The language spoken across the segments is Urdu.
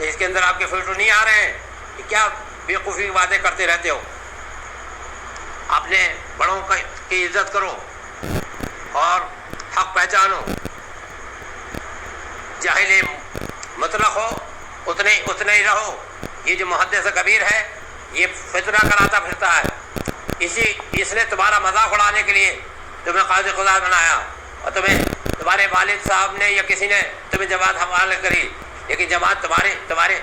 تو اس کے اندر آپ کے فوٹو نہیں آ رہے ہیں؟ یہ کیا بیوقوفی کی باتیں کرتے رہتے ہو؟ اپنے بڑوں کی عزت کرو اور حق پہچانو. جاہل مطلق ہو اتنے ہی رہو. یہ جو محدث کبیر ہے یہ فتنہ کراتا پھرتا ہے. اس نے تمہارا مذاق اڑانے کے لیے تمہیں قاضی قضات بنایا اور تمہارے والد صاحب نے یا کسی نے تمہیں جماعت حوالے کری. لیکن جماعت تمہارے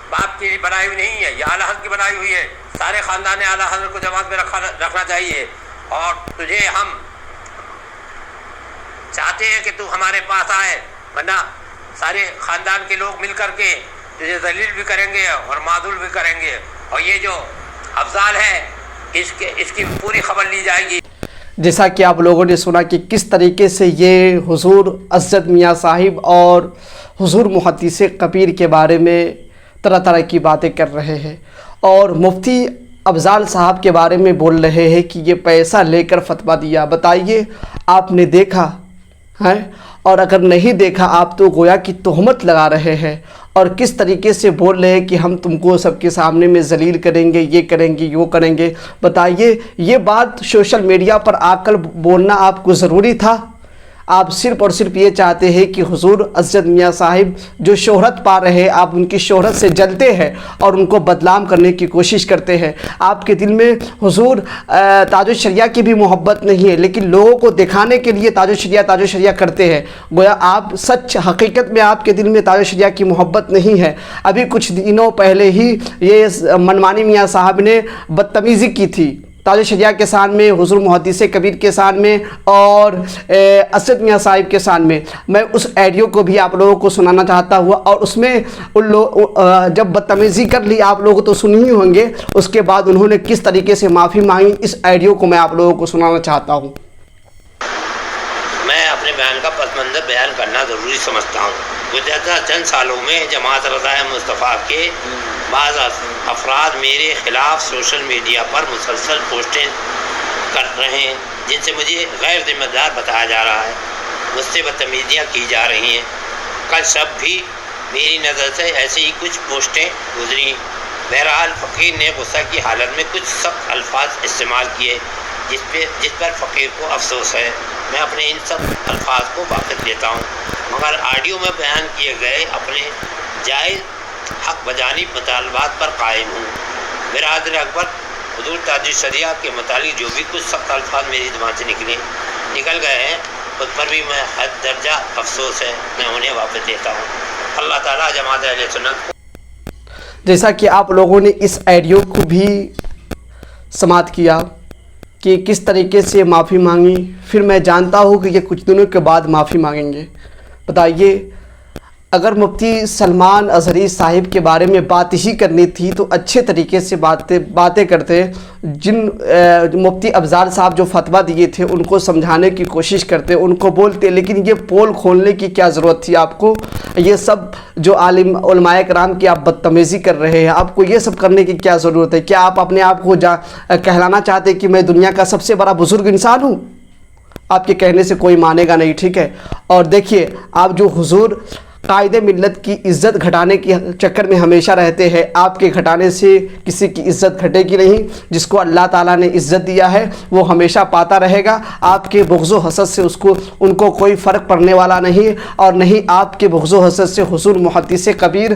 باپ کی بنائی ہوئی نہیں ہے, یہ اعلیٰ حضرت کی بنائی ہوئی ہے. سارے خاندان اعلیٰ حضرت کو جماعت میں رکھنا چاہیے. اور تجھے ہم چاہتے ہیں کہ تو ہمارے پاس آئے, ورنہ سارے خاندان کے لوگ مل کر کے تجھے ذلیل بھی کریں گے اور معذول بھی کریں گے. اور یہ جو افضال ہے اس کی پوری خبر لی جائے گی. جیسا کہ آپ لوگوں نے سنا کہ کس طریقے سے یہ حضور عزت میاں صاحب اور حضور محدث کبیر کے بارے میں طرح طرح کی باتیں کر رہے ہیں, اور مفتی افضال صاحب کے بارے میں بول رہے ہیں کہ یہ پیسہ لے کر فتویٰ دیا. بتائیے آپ نے دیکھا ہے, اور اگر نہیں دیکھا آپ تو گویا کی تہمت لگا رہے ہیں اور کس طریقے سے بول رہے ہیں کہ ہم تم کو سب کے سامنے میں ذلیل کریں گے, یہ کریں گے, وہ کریں گے. بتائیے یہ بات سوشل میڈیا پر آ کر بولنا آپ کو ضروری تھا؟ آپ صرف اور صرف یہ چاہتے ہیں کہ حضور عزت میاں صاحب جو شہرت پا رہے ہیں آپ ان کی شہرت سے جلتے ہیں اور ان کو بدنام کرنے کی کوشش کرتے ہیں. آپ کے دل میں حضور تاج الشریعہ کی بھی محبت نہیں ہے, لیکن لوگوں کو دکھانے کے لیے تاج الشریعہ کرتے ہیں. گویا آپ سچ حقیقت میں آپ کے دل میں تاج الشریعہ کی محبت نہیں ہے. ابھی کچھ دنوں پہلے ہی یہ منمانی میاں صاحب نے بدتمیزی کی تھی تاج الشریعہ کے سان میں, حضور محدث کبیر کے سان میں اور اسد میاں صاحب کے سان میں. میں اس آڈیو کو بھی آپ لوگوں کو سنانا چاہتا ہوا, اور اس میں جب بدتمیزی کر لی آپ لوگ تو سن ہی ہوں گے, اس کے بعد انہوں نے کس طریقے سے معافی مانگی. اس آڈیو کو میں آپ لوگوں کو سنانا چاہتا ہوں. میں اپنے بیان کا پس منظر بیان کرنا ضروری سمجھتا ہوں. گزشتہ چند سالوں میں جماعت رضائے مصطفیٰ کے بعض افراد میرے خلاف سوشل میڈیا پر مسلسل پوسٹیں کر رہے ہیں جن سے مجھے غیر ذمہ دار بتایا جا رہا ہے. مجھ سے بدتمیزیاں کی جا رہی ہیں. کل شب بھی میری نظر سے ایسے ہی کچھ پوسٹیں گزری. بہرحال فقیر نے غصہ کی حالت میں کچھ سخت الفاظ استعمال کیے جس پر فقیر کو افسوس ہے. میں اپنے ان سب الفاظ کو واقف دیتا ہوں, مگر آڈیو میں بیان کیے گئے اپنے جائز حق بجانب مطالبات پر قائم ہوں. برادر اکبر حضور تاج الشریعہ کے متعلق جو بھی کچھ سخت الفاظ میری زبان سے نکل گئے ہیں اس پر بھی میں حد درجہ افسوس ہے, میں انہیں واپس دیتا ہوں. اللہ تعالیٰ جماعت اہل سنت. جیسا کہ آپ لوگوں نے اس آڈیو کو بھی سماعت کیا کہ کس طریقے سے معافی مانگی, پھر میں جانتا ہوں کہ یہ کچھ دنوں کے بعد معافی مانگیں گے. بتائیے اگر مفتی سلمان اظہری صاحب کے بارے میں بات ہی کرنی تھی تو اچھے طریقے سے باتیں کرتے, جن مفتی افضال صاحب جو فتویٰ دیے تھے ان کو سمجھانے کی کوشش کرتے, ان کو بولتے. لیکن یہ پول کھولنے کی کیا ضرورت تھی آپ کو؟ یہ سب جو عالم علماء کرام کی آپ بدتمیزی کر رہے ہیں, آپ کو یہ سب کرنے کی کیا ضرورت ہے؟ کیا آپ اپنے آپ کو کہلانا چاہتے کہ میں دنیا کا سب سے بڑا بزرگ انسان ہوں؟ آپ کے کہنے سے کوئی مانے گا نہیں, ٹھیک ہے. اور دیکھیے آپ جو حضور قائد ملت کی عزت گھٹانے کے چکر میں ہمیشہ رہتے ہیں, آپ کے گھٹانے سے کسی کی عزت گھٹے گی نہیں. جس کو اللہ تعالیٰ نے عزت دیا ہے وہ ہمیشہ پاتا رہے گا. آپ کے بغض و حسد سے ان کو کوئی فرق پڑنے والا نہیں, اور نہیں آپ کے بغض و حسد سے حضور محدث کبیر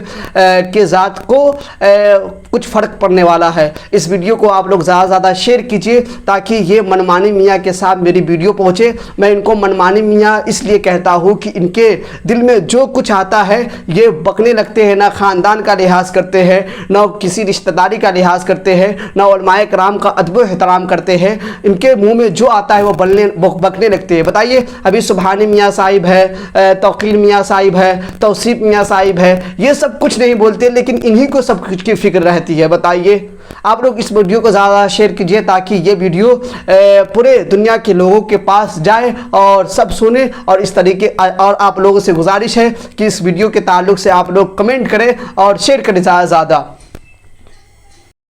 کے ذات کو کچھ فرق پڑنے والا ہے. اس ویڈیو کو آپ لوگ زیادہ سے زیادہ شیئر کیجئے تاکہ یہ منمانی میاں کے ساتھ میری ویڈیو پہنچے. میں ان کو منمانی میاں اس لیے کہتا ہوں کہ ان کے دل میں جو کچھ آتا ہے یہ بکنے لگتے ہیں, نہ خاندان کا لحاظ کرتے ہیں, نہ کسی رشتہ داری کا لحاظ کرتے ہیں, نہ علماء کرام کا ادب و احترام کرتے ہیں. ان کے منہ میں جو آتا ہے وہ بکنے لگتے ہیں. بتائیے ابھی سبحانی میاں صاحب ہے, توقیر میاں صاحب ہے, توصیف میاں صاحب ہے, یہ سب کچھ نہیں بولتے لیکن انہی کو سب کچھ کی فکر رہتی ہے. بتائیے آپ لوگ اس ویڈیو کو زیادہ شیئر کیجئے تاکہ یہ ویڈیو پورے دنیا کے لوگوں کے پاس جائے اور سب سنیں. اور اس طریقے اور آپ لوگوں سے گزارش ہے کہ اس ویڈیو کے تعلق سے آپ لوگ کمنٹ کریں اور شیئر کریں زیادہ سے زیادہ.